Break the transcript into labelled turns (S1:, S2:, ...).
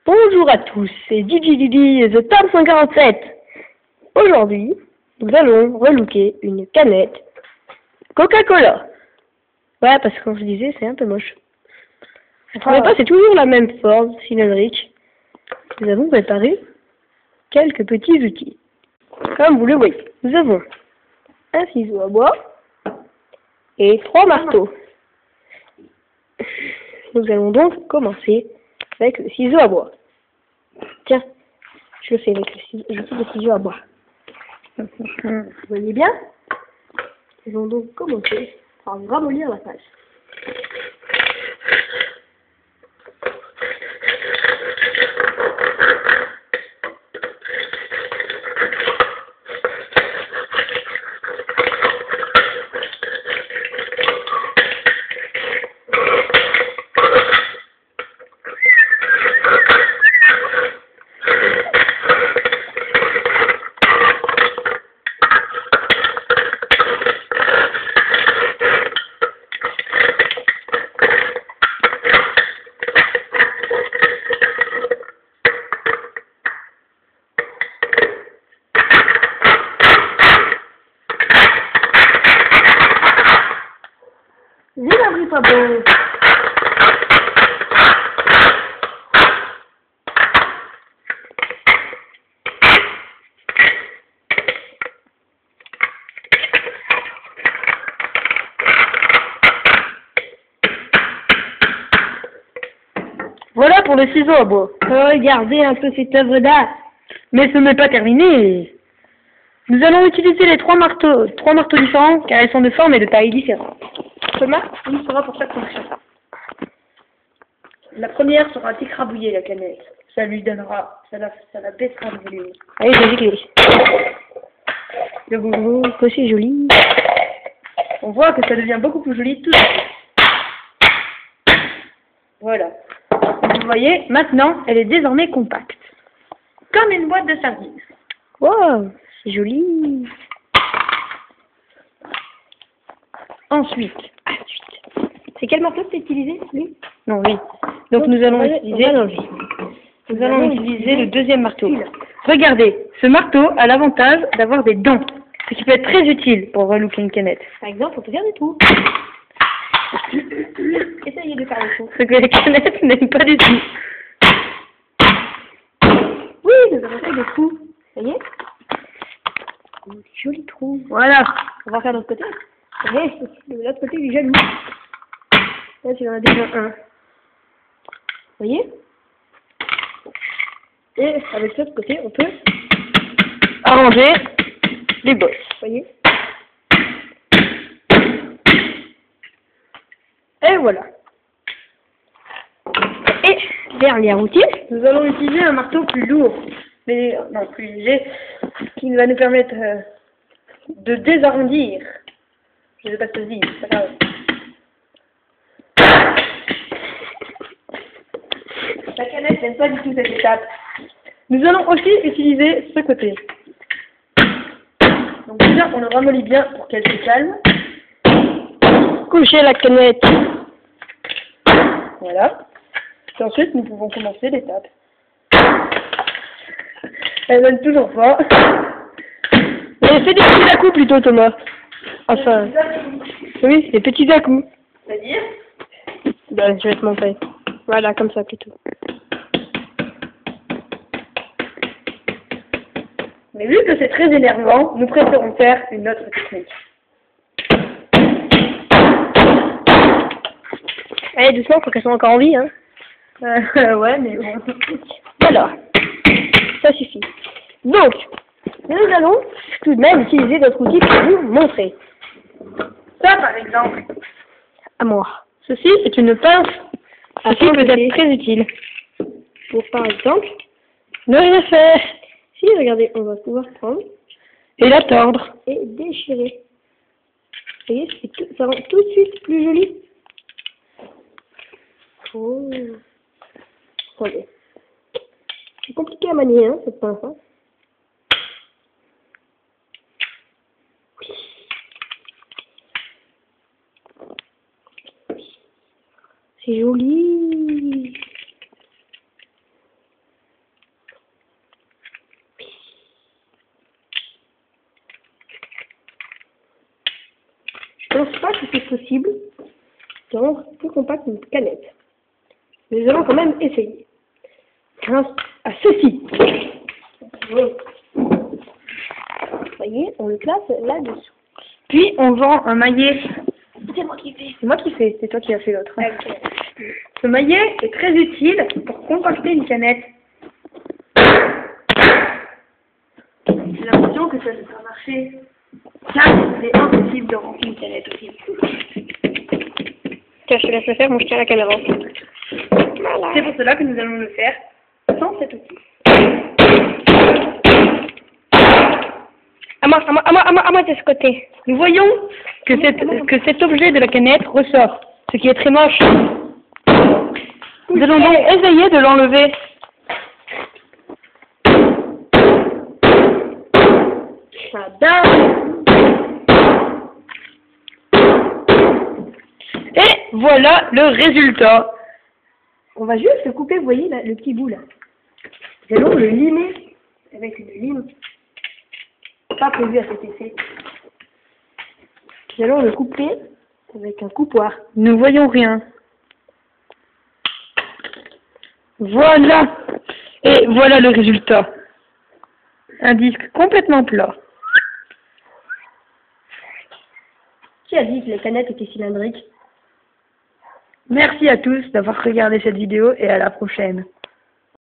S1: Bonjour à tous, c'est Didi The Top 147. Aujourd'hui, nous allons relooker une canette Coca-Cola. Ouais, parce que comme je disais, c'est un peu moche. Vous ne trouvez pas, c'est toujours la même forme cylindrique. Nous avons préparé quelques petits outils. Comme vous le voyez, nous avons un ciseau à bois et 3 marteaux. Nous allons donc commencer avec le ciseau à bois. Tiens, je le fais avec le ciseau à bois. Vous voyez bien? Nous allons donc commencer par ramollir la page. Pas bon. Voilà pour le ciseau à bois. Regardez un peu cette œuvre d'art. Mais ce n'est pas terminé. Nous allons utiliser les trois marteaux différents car ils sont de forme et de taille différentes. Ce marteau nous sera pour chaque fonction. La première sera d'écrabouiller la canette. Ça lui donnera, ça la baissera le volume. Allez, j'ai clé. Le goût, que c'est joli. On voit que ça devient beaucoup plus joli tout de suite. Voilà. Vous voyez, maintenant, elle est désormais compacte. Comme une boîte de sardines. Wow, c'est joli. Ensuite. C'est quel marteau que tu as utilisé, lui? Non, oui. Donc nous allons utiliser le deuxième marteau. Regardez, ce marteau a l'avantage d'avoir des dents, ce qui peut être très utile pour relooker une canette. Par exemple, on peut faire des trous. Essayez de faire des trous. Ce que les canettes n'aiment pas du tout. Oui, nous avons fait des trous. Vous voyez? Des jolis trous. Voilà. On va faire de l'autre côté. Vous voyez, de l'autre côté, il est jaloux. Là, il y en a déjà un. Vous voyez? Et avec l'autre côté, on peut arranger les bosses. Vous voyez? Et voilà. Et dernier outil, nous allons utiliser un marteau plus lourd, mais non, plus léger, qui va nous permettre de désarrondir. Je ne sais pas ce que je dis, c'est pas grave. La canette n'aime pas du tout cette étape. Nous allons aussi utiliser ce côté. Donc déjà, on le ramollit bien pour qu'elle se calme. Coucher la canette. Voilà. Et ensuite, nous pouvons commencer l'étape. Elle donne toujours pas. Et fais des petits à-coups plutôt, Thomas. Enfin, oui, des petits à-coups. C'est-à-dire? Ben, je vais te montrer. Voilà, comme ça plutôt. Mais vu que c'est très énervant, nous préférons faire une autre technique. Allez, doucement, faut qu'elles soient encore en vie, hein. Ouais, mais bon. Voilà, ça suffit. Donc, nous allons tout de même utiliser d'autres outils pour vous montrer. Ça, par exemple. À moi. Ceci est une pince. Ceci peut être très utile. Pour, par exemple, ne rien faire. Si, regardez, on va pouvoir prendre et la tordre et déchirer. Vous voyez, ça rend tout de suite plus joli. Oh. Regardez. C'est compliqué à manier, hein, cette pince. Hein. C'est joli. pense pas que c'est possible de rendre plus compacte une canette. Mais nous allons quand même essayer. Grâce à ceci. Vous voyez, on le classe là-dessous.
S2: Puis on vend un maillet.
S1: C'est moi qui fais.
S2: C'est moi qui fais, c'est toi qui as fait l'autre.
S1: Ok.
S2: Ce maillet est très utile pour compacter une canette. J'ai l'impression que ça va marcher. Car c'est impossible de remplir une canette aussi.
S1: Tiens, je te laisse le faire, moi je tiens la caméra. Voilà.
S2: C'est pour cela que nous allons le faire sans cet outil.
S1: À moi de ce côté.
S2: Nous voyons que cet objet de la canette ressort, ce qui est très moche. Nous allons donc essayer de l'enlever. Et voilà le résultat.
S1: On va juste le couper, vous voyez, là, le petit bout là. Nous allons le limer avec une lime. Pas prévu à cet effet. Nous allons le couper avec un coupoir.
S2: Nous voyons rien. Voilà. Et voilà le résultat. Un disque complètement plat.
S1: Qui a dit que les canettes étaient cylindriques?
S2: Merci à tous d'avoir regardé cette vidéo et à la prochaine.